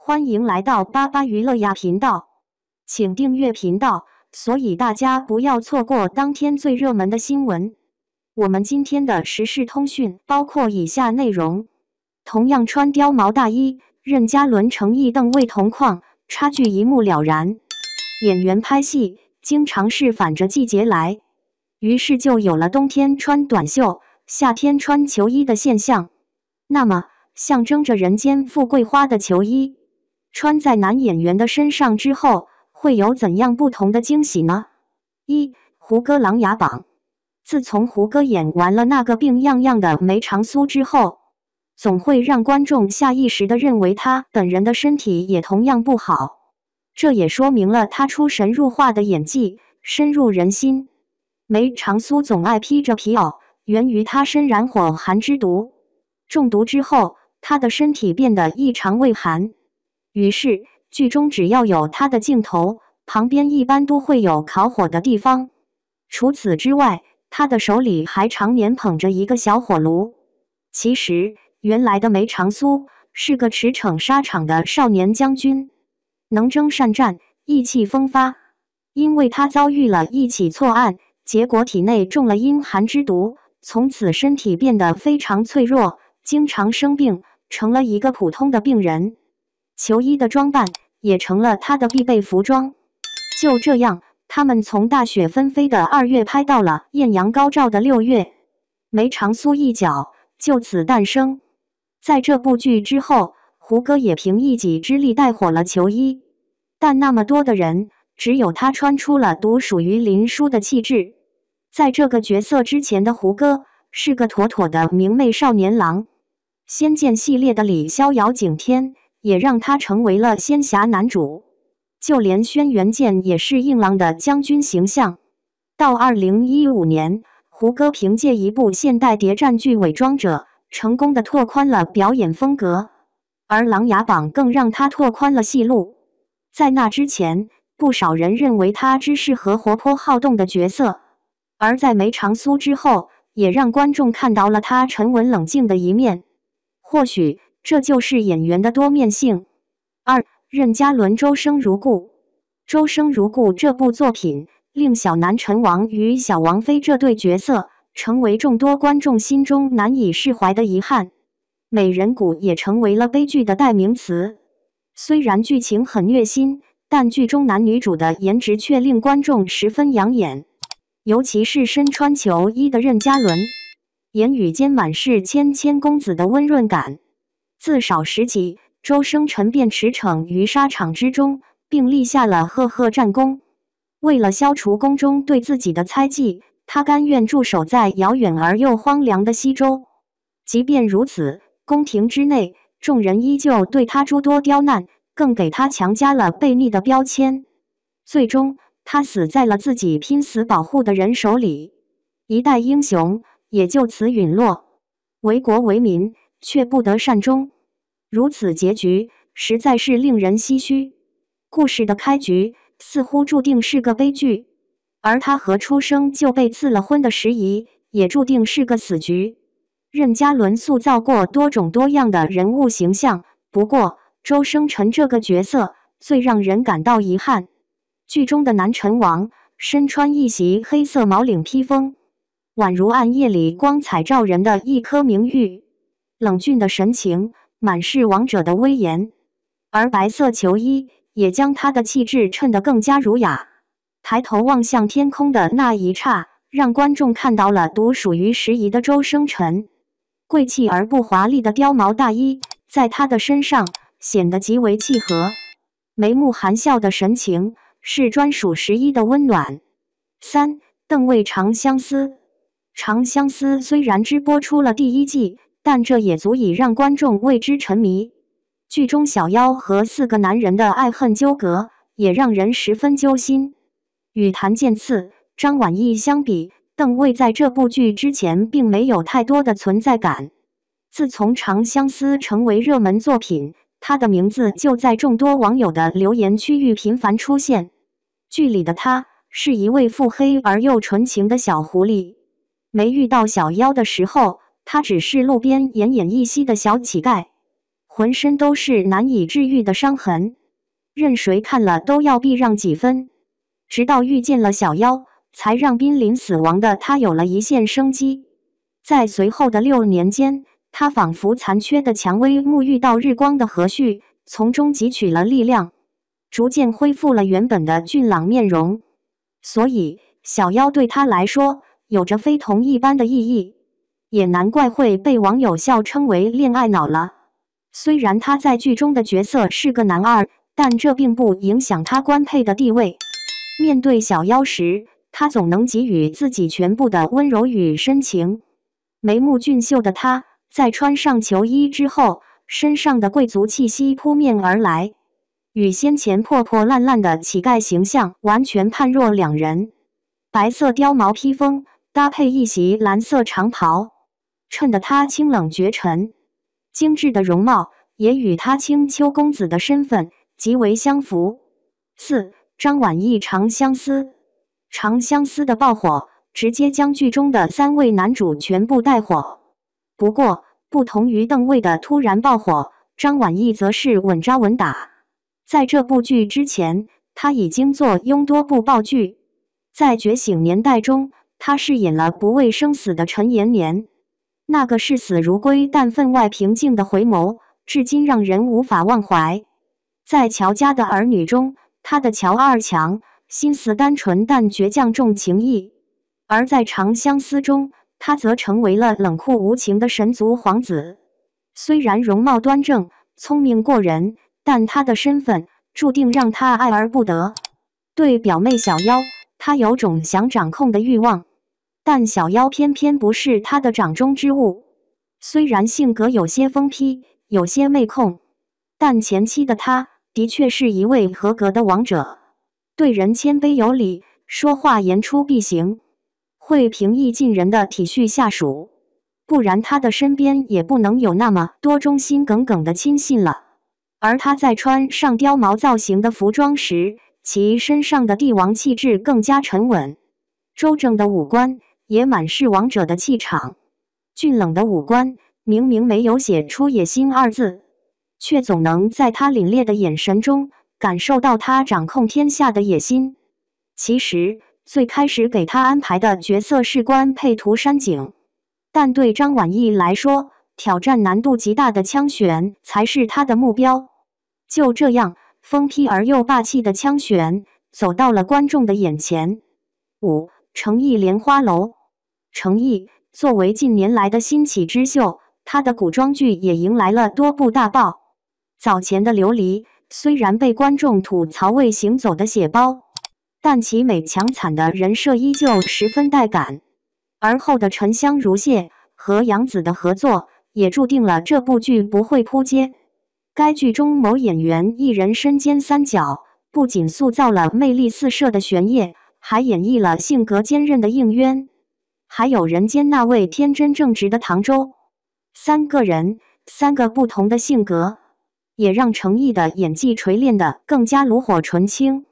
欢迎来到巴巴娱乐呀频道，请订阅频道，所以大家不要错过当天最热门的新闻。我们今天的时事通讯包括以下内容：同样穿貂毛大衣，任嘉伦诚意邓为同框，差距一目了然。演员拍戏经常是反着季节来，于是就有了冬天穿短袖，夏天穿球衣的现象。那么，象征着人间富贵花的球衣，穿在男演员的身上之后，会有怎样不同的惊喜呢？一、胡歌《琅琊榜》。自从胡歌演完了那个病怏怏的梅长苏之后，总会让观众下意识地认为他本人的身体也同样不好。这也说明了他出神入化的演技深入人心。梅长苏总爱披着皮袄，源于他身染火寒之毒，中毒之后，他的身体变得异常畏寒。于是，剧中只要有他的镜头，旁边一般都会有烤火的地方。除此之外，他的手里还常年捧着一个小火炉。其实，原来的梅长苏是个驰骋沙场的少年将军，能征善战，意气风发。因为他遭遇了一起错案，结果体内中了阴寒之毒，从此身体变得非常脆弱，经常生病，成了一个普通的病人。球衣的装扮也成了他的必备服装。就这样，他们从大雪纷飞的2月拍到了艳阳高照的6月，梅长苏一角就此诞生。在这部剧之后，胡歌也凭一己之力带火了球衣，但那么多的人，只有他穿出了独属于林殊的气质。在这个角色之前的胡歌是个妥妥的明媚少年郎，仙剑系列的李逍遥景天也让他成为了仙侠男主，就连轩辕剑也是硬朗的将军形象。到2015年，胡歌凭借一部现代谍战剧《伪装者》成功的拓宽了表演风格，而《琅琊榜》更让他拓宽了戏路。在那之前，不少人认为他只适合活泼好动的角色，而在梅长苏之后，也让观众看到了他沉稳冷静的一面。或许这就是演员的多面性。2. 任嘉伦周生如故。周生如故这部作品令小南陈王与小王妃这对角色成为众多观众心中难以释怀的遗憾，美人谷也成为了悲剧的代名词。虽然剧情很虐心，但剧中男女主的颜值却令观众十分养眼，尤其是身穿球衣的任嘉伦，言语间满是谦谦公子的温润感。自少时起，周生沉便驰骋于沙场之中，并立下了赫赫战功。为了消除宫中对自己的猜忌，他甘愿驻守在遥远而又荒凉的西周。即便如此，宫廷之内，众人依旧对他诸多刁难，更给他强加了悖逆的标签。最终，他死在了自己拼死保护的人手里，一代英雄也就此陨落。为国为民，却不得善终，如此结局实在是令人唏嘘。故事的开局似乎注定是个悲剧，而他和出生就被赐了婚的时宜也注定是个死局。任嘉伦塑造过多种多样的人物形象，不过周生辰这个角色最让人感到遗憾。剧中的南陈王身穿一袭黑色毛领披风，宛如暗夜里光彩照人的一颗明玉，冷峻的神情满是王者的威严，而白色球衣也将他的气质衬得更加儒雅。抬头望向天空的那一刹，让观众看到了独属于时宜的周生辰。贵气而不华丽的貂毛大衣在他的身上显得极为契合，眉目含笑的神情是专属时宜的温暖。3. 邓为长相思。长相思虽然只播出了第1季，但这也足以让观众为之沉迷。剧中小妖和4个男人的爱恨纠葛也让人十分揪心。与谭健次、张晚意相比，邓为在这部剧之前并没有太多的存在感。自从《长相思》成为热门作品，他的名字就在众多网友的留言区域频繁出现。剧里的他是一位腹黑而又纯情的小狐狸，没遇到小妖的时候，他只是路边奄奄一息的小乞丐。浑身都是难以治愈的伤痕，任谁看了都要避让几分。直到遇见了小妖，才让濒临死亡的他有了一线生机。在随后的6年间，他仿佛残缺的蔷薇沐浴到日光的和煦，从中汲取了力量，逐渐恢复了原本的俊朗面容。所以，小妖对他来说有着非同一般的意义，也难怪会被网友笑称为恋爱脑了。虽然他在剧中的角色是个男二，但这并不影响他官配的地位。面对小妖时，他总能给予自己全部的温柔与深情。眉目俊秀的他，在穿上球衣之后，身上的贵族气息扑面而来，与先前破破烂烂的乞丐形象完全判若两人。白色貂毛披风搭配一袭蓝色长袍，衬得他清冷绝尘。精致的容貌也与他青丘公子的身份极为相符。4. 张晚意长相思。长相思的爆火，直接将剧中的3位男主全部带火。不过，不同于邓卫的突然爆火，张晚意则是稳扎稳打。在这部剧之前，他已经坐拥多部爆剧。在《觉醒年代》中，他饰演了不畏生死的陈延年，那个视死如归但分外平静的回眸，至今让人无法忘怀。在《乔家的儿女》中，他的乔二强心思单纯但倔强重情义；而在《长相思》中，他则成为了冷酷无情的神族皇子。虽然容貌端正、聪明过人，但他的身份注定让他爱而不得。对表妹小妖，他有种想掌控的欲望，但小妖偏偏不是他的掌中之物。虽然性格有些疯批，有些妹控，但前期的他的确是一位合格的王者。对人谦卑有礼，说话言出必行，会平易近人的体恤下属，不然他的身边也不能有那么多忠心耿耿的亲信了。而他在穿上貂毛造型的服装时，其身上的帝王气质更加沉稳，周正的五官也满是王者的气场。俊冷的五官明明没有写出野心2字，却总能在他凛冽的眼神中感受到他掌控天下的野心。其实，最开始给他安排的角色是官配涂山璟，但对张晚意来说，挑战难度极大的枪玄才是他的目标。就这样，疯批而又霸气的枪玄走到了观众的眼前。5. 诚意莲花楼。诚意作为近年来的新起之秀，他的古装剧也迎来了多部大爆。早前的琉璃虽然被观众吐槽为行走的血包，但其美强惨的人设依旧十分带感。而后的沉香如屑和杨紫的合作，也注定了这部剧不会扑街。该剧中某演员一人身兼3角，不仅塑造了魅力四射的玄烨，还演绎了性格坚韧的应渊，还有人间那位天真正直的唐周。3个人，3个不同的性格，也让程毅的演技锤炼得更加炉火纯青。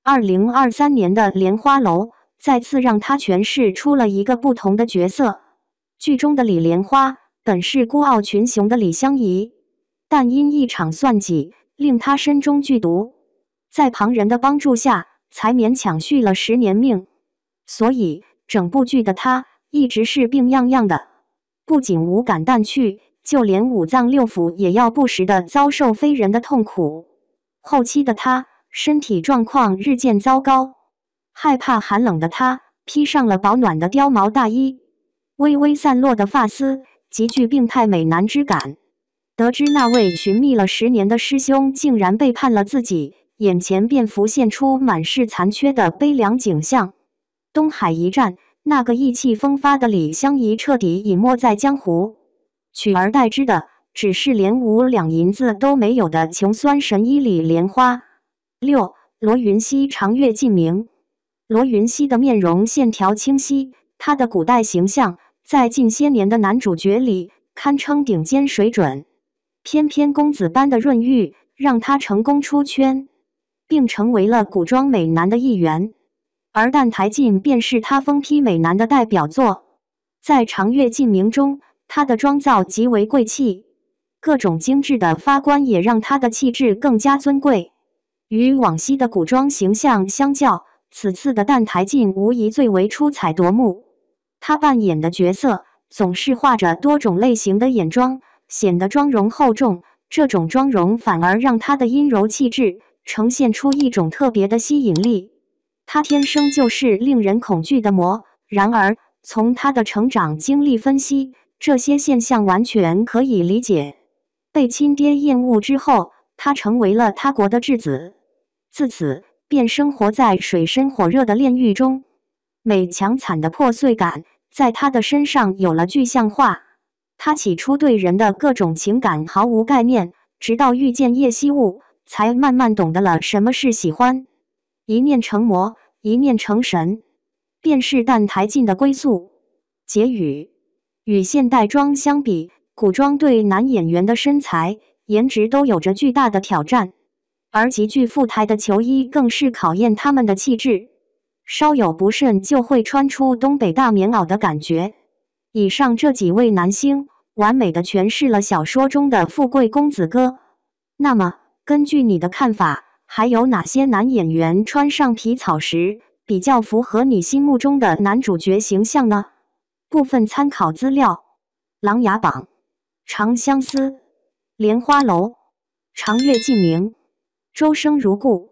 2023年的《莲花楼》再次让他诠释出了一个不同的角色。剧中的李莲花本是孤傲群雄的李香怡，但因一场算计，令他身中剧毒，在旁人的帮助下，才勉强续了10年命。所以，整部剧的他一直是病怏怏的，不仅无感淡去，就连五脏六腑也要不时地遭受非人的痛苦。后期的他身体状况日渐糟糕，害怕寒冷的他披上了保暖的貂毛大衣，微微散落的发丝极具病态美男之感。得知那位寻觅了10年的师兄竟然背叛了自己，眼前便浮现出满是残缺的悲凉景象。东海一战，那个意气风发的李香怡彻底隐没在江湖，取而代之的只是连5两银子都没有的穷酸神医李莲花。6. 罗云熙长月烬明。罗云熙的面容线条清晰，他的古代形象在近些年的男主角里堪称顶尖水准。偏偏公子般的润玉让他成功出圈，并成为了古装美男的一员。而澹台烬便是他疯批美男的代表作。在长月烬明中，他的妆造极为贵气，各种精致的发冠也让她的气质更加尊贵。与往昔的古装形象相较，此次的澹台烬无疑最为出彩夺目。她扮演的角色总是画着多种类型的眼妆，显得妆容厚重。这种妆容反而让她的阴柔气质呈现出一种特别的吸引力。她天生就是令人恐惧的魔，然而从她的成长经历分析，这些现象完全可以理解。被亲爹厌恶之后，她成为了他国的质子，自此便生活在水深火热的炼狱中。美强惨的破碎感在她的身上有了具象化。她起初对人的各种情感毫无概念，直到遇见叶惜雾，才慢慢懂得了什么是喜欢。一念成魔，一念成神，便是澹台烬的归宿。结语：与现代装相比，古装对男演员的身材、颜值都有着巨大的挑战，而极具赴台的球衣更是考验他们的气质，稍有不慎就会穿出东北大棉袄的感觉。以上这几位男星完美的诠释了小说中的富贵公子哥。那么，根据你的看法，还有哪些男演员穿上皮草时比较符合你心目中的男主角形象呢？部分参考资料：琅琊榜、长相思、莲花楼、长月烬明、周生如故。